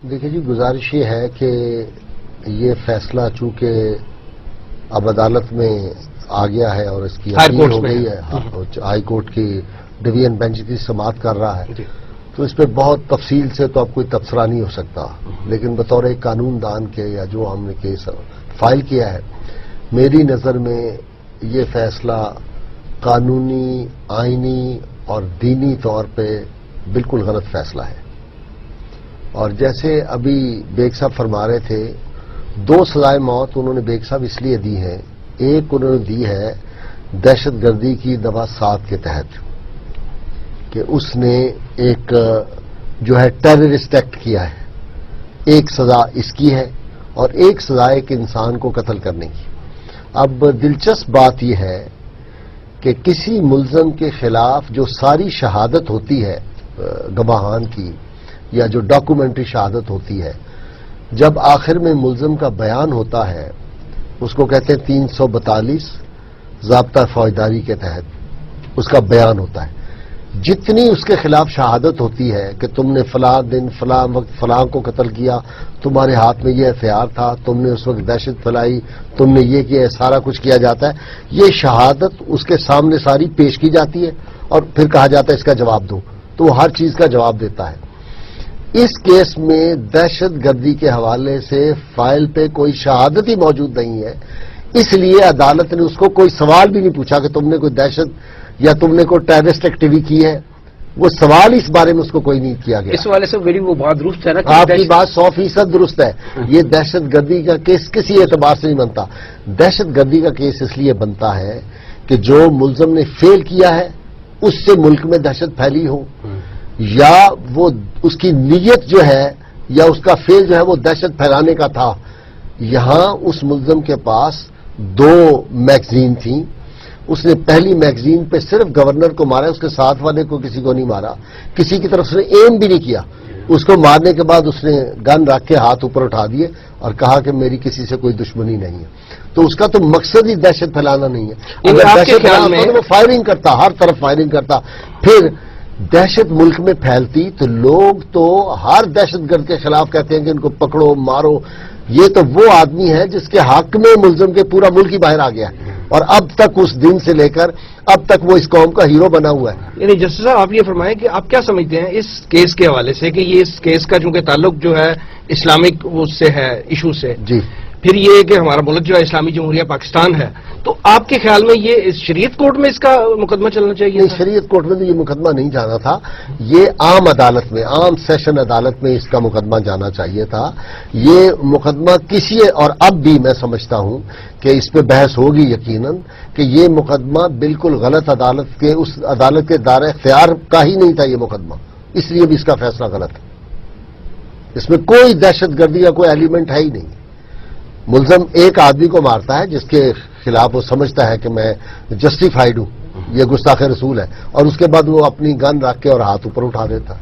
دیکھیے جی، گزارش یہ ہے کہ یہ فیصلہ چونکہ اب عدالت میں آ گیا ہے اور اس کی اپیل ہو گئی ہے، ہائی کورٹ کی ڈویژن بینچ کی سماعت کر رہا ہے، تو اس پہ بہت تفصیل سے تو اب کوئی تبصرہ نہیں ہو سکتا، لیکن بطور ایک قانون دان کے یا جو ہم نے کیس فائل کیا ہے، میری نظر میں یہ فیصلہ قانونی، آئینی اور دینی طور پہ بالکل غلط فیصلہ ہے۔ اور جیسے ابھی بیگ صاحب فرما رہے تھے، 2 سزائے موت انہوں نے بیگ صاحب اس لیے دی ہیں، ایک انہوں نے دی ہے دہشت گردی کی دفعہ 7 کے تحت کہ اس نے ایک جو ہے ٹیررسٹ ایکٹ کیا ہے، ایک سزا اس کی ہے اور ایک سزا ایک انسان کو قتل کرنے کی۔ اب دلچسپ بات یہ ہے کہ کسی ملزم کے خلاف جو ساری شہادت ہوتی ہے گواہان کی یا جو ڈاکومنٹری شہادت ہوتی ہے، جب آخر میں ملزم کا بیان ہوتا ہے، اس کو کہتے ہیں 342 ضابطہ فوجداری کے تحت اس کا بیان ہوتا ہے، جتنی اس کے خلاف شہادت ہوتی ہے کہ تم نے فلاں دن فلاں وقت فلاں کو قتل کیا، تمہارے ہاتھ میں یہ ہتھیار تھا، تم نے اس وقت دہشت پھیلائی، تم نے یہ کیا، سارا کچھ کیا جاتا ہے، یہ شہادت اس کے سامنے ساری پیش کی جاتی ہے اور پھر کہا جاتا ہے اس کا جواب دو، تو وہ ہر چیز کا جواب دیتا ہے۔ اس کیس میں دہشت گردی کے حوالے سے فائل پہ کوئی شہادت ہی موجود نہیں ہے، اس لیے عدالت نے اس کو کوئی سوال بھی نہیں پوچھا کہ تم نے کوئی دہشت یا تم نے کوئی ٹیررسٹ ایکٹیویٹی کی ہے، وہ سوال اس بارے میں اس کو کوئی نہیں کیا گیا۔ اس والے سے میری وہ بات درست ہے نا، آپ کی بات 100% درست ہے، یہ دہشت گردی کا کیس کسی اعتبار سے نہیں بنتا۔ دہشت گردی کا کیس اس لیے بنتا ہے کہ جو ملزم نے فیل کیا ہے اس سے ملک میں دہشت پھیلی ہو، یا وہ اس کی نیت جو ہے یا اس کا فیل جو ہے وہ دہشت پھیلانے کا تھا۔ یہاں اس ملزم کے پاس 2 میگزین تھیں، اس نے پہلی میگزین پہ صرف گورنر کو مارا، اس کے ساتھ والے کو کسی کو نہیں مارا، کسی کی طرف سے ایم بھی نہیں کیا، اس کو مارنے کے بعد اس نے گن رکھ کے ہاتھ اوپر اٹھا دیے اور کہا کہ میری کسی سے کوئی دشمنی نہیں ہے، تو اس کا تو مقصد ہی دہشت پھیلانا نہیں ہے۔ اگر دہشت پھیلانا تو وہ فائرنگ کرتا، ہر طرف فائرنگ کرتا، پھر دہشت ملک میں پھیلتی تو لوگ تو ہر دہشت گرد کے خلاف کہتے ہیں کہ ان کو پکڑو مارو۔ یہ تو وہ آدمی ہے جس کے حق میں ملزم کے پورا ملک ہی باہر آ گیا ہے، اور اب تک اس دن سے لے کر اب تک وہ اس قوم کا ہیرو بنا ہوا ہے۔ یعنی جسٹس صاحب، آپ یہ فرمائیں کہ آپ کیا سمجھتے ہیں اس کیس کے حوالے سے کہ یہ اس کیس کا چونکہ تعلق جو ہے اسلامک وہ سے ہے، ایشو سے، جی، پھر یہ کہ ہمارا ملک جو ہے اسلامی جمہوریہ پاکستان ہے، تو آپ کے خیال میں یہ شریعت کورٹ میں اس کا مقدمہ چلنا چاہیے؟ نہیں، شریعت کورٹ میں تو یہ مقدمہ نہیں جانا تھا، یہ عام عدالت میں، عام سیشن عدالت میں اس کا مقدمہ جانا چاہیے تھا۔ یہ مقدمہ کسی، اور اب بھی میں سمجھتا ہوں کہ اس پہ بحث ہوگی یقیناً، کہ یہ مقدمہ بالکل غلط عدالت کے، اس عدالت کے دائرہ اختیار کا ہی نہیں تھا یہ مقدمہ، اس لیے بھی اس کا فیصلہ غلط ہے۔ اس میں کوئی دہشت گردی کا کوئی ایلیمنٹ ہے ہی نہیں۔ ملزم ایک آدمی کو مارتا ہے جس کے خلاف وہ سمجھتا ہے کہ میں جسٹیفائیڈ ہوں، یہ گستاخ رسول ہے، اور اس کے بعد وہ اپنی گن رکھ کے اور ہاتھ اوپر اٹھا دیتا،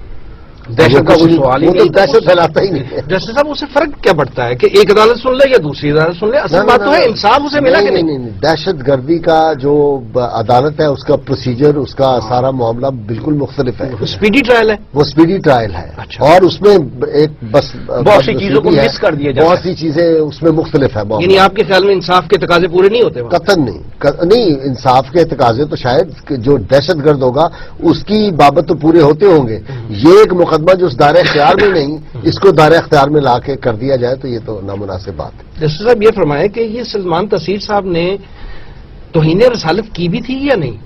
دہشت کا سوال ہی وہ تو نہیں، دہشت پھیلاتا ہی نہیں ہے۔ جسٹس صاحب، اسے فرق کیا پڑتا ہے کہ ایک عدالت سن لے یا دوسری عدالت سن لے؟ اصل بات تو ہے انصاف اسے ملا کہ نہیں؟ دہشت گردی کا جو عدالت ہے اس کا پروسیجر، اس کا سارا معاملہ بالکل مختلف ہے، اسپیڈی ٹرائل ہے، وہ اسپیڈی ٹرائل ہے، اور اس میں ایک بس بہت سی چیزوں کو مس کر دیا جاتا ہے، بہت سی چیزیں اس میں مختلف ہے۔ یعنی آپ کے خیال میں انصاف کے تقاضے پورے نہیں ہوتے؟ قطعاً نہیں، انصاف کے تقاضے تو شاید جو دہشت گرد ہوگا اس کی بابت تو پورے ہوتے ہوں گے، یہ ایک مقدمہ جو اس دائرہ اختیار میں نہیں، اس کو دائرہ اختیار میں لا کے کر دیا جائے تو یہ تو نامناسب بات ہے۔ جسٹس صاحب، یہ فرمائیں کہ یہ سلمان تحصیل صاحب نے توہین رسالت کی بھی تھی یا نہیں؟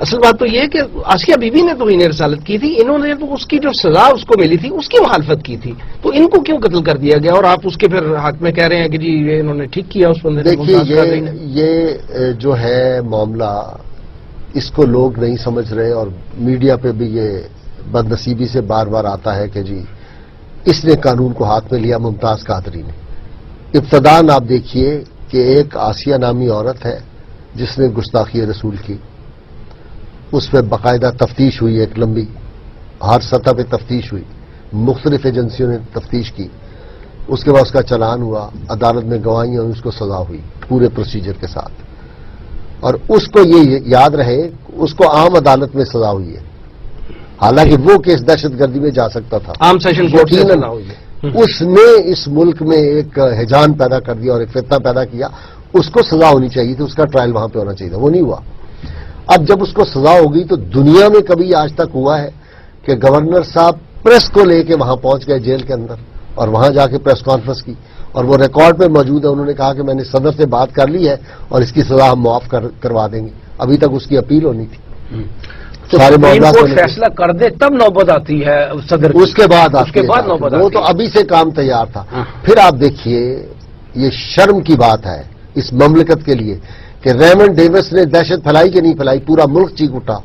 اصل بات تو یہ ہے کہ آسیہ بی بی نے توہین رسالت کی تھی، انہوں نے تو اس کی جو سزا اس کو ملی تھی اس کی مخالفت کی تھی، تو ان کو کیوں قتل کر دیا گیا اور آپ اس کے پھر حق میں کہہ رہے ہیں کہ جی یہ انہوں نے ٹھیک کیا اس بندے نے؟ دیکھیے، یہ جو ہے معاملہ، اس کو لوگ نہیں سمجھ رہے، اور میڈیا پہ بھی یہ بد نصیبی سے بار بار آتا ہے کہ جی اس نے قانون کو ہاتھ میں لیا، ممتاز قادری نے۔ ابتداً آپ دیکھیے کہ ایک آسیہ نامی عورت ہے جس نے گستاخی رسول کی، اس پہ باقاعدہ تفتیش ہوئی، ایک لمبی ہر سطح پہ تفتیش ہوئی، مختلف ایجنسیوں نے تفتیش کی، اس کے بعد اس کا چلان ہوا، عدالت میں گواہیاں ہوئی، اس کو سزا ہوئی پورے پروسیجر کے ساتھ، اور اس کو یہ یاد رہے اس کو عام عدالت میں سزا ہوئی ہے، حالانکہ وہ کیس دہشت گردی میں جا سکتا تھا، عام سیشن کورٹ سے سزا ہوئی ہے۔ اس نے اس ملک میں ایک ہیجان پیدا کر دیا اور ایک فتنہ پیدا کیا. اس کو سزا ہونی چاہیے تھی, اس کا ٹرائل وہاں پہ ہونا چاہیے تھا, وہ نہیں ہوا. اب جب اس کو سزا ہوگی تو دنیا میں کبھی آج تک ہوا ہے کہ گورنر صاحب پریس کو لے کے وہاں پہنچ گئے جیل کے اندر اور وہاں جا کے پریس کانفرنس کی, اور وہ ریکارڈ پہ موجود ہے, انہوں نے کہا کہ میں نے صدر سے بات کر لی ہے اور اس کی سزا ہم معاف کروا دیں گے. ابھی تک اس کی اپیل ہونی تھی. سارے معاملات فیصلہ کر دے تب نوبت آتی ہے صدر, اس کے بعد نوبت, وہ تو ابھی سے کام تیار تھا. پھر آپ دیکھیے یہ شرم کی بات ہے اس مملکت کے لیے کہ ریمنڈ ڈیوس نے دہشت پھیلائی کہ نہیں پھیلائی, پورا ملک چیخ اٹھا.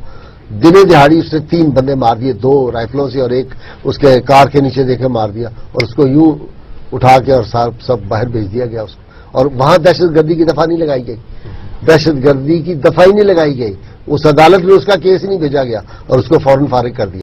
دنے دہاڑی اس نے 3 بندے مار دیے, 2 رائفلوں سے اور ایک اس کے کار کے نیچے دیکھے مار دیا, اور اس کو یوں اٹھا کے اور سب باہر بھیج دیا گیا اس کو. اور وہاں دہشت گردی کی دفعہ نہیں لگائی گئی, دہشت گردی کی دفعہ ہی نہیں لگائی گئی. اس عدالت میں اس کا کیس ہی نہیں بھیجا گیا اور اس کو فوراً فارغ کر دیا.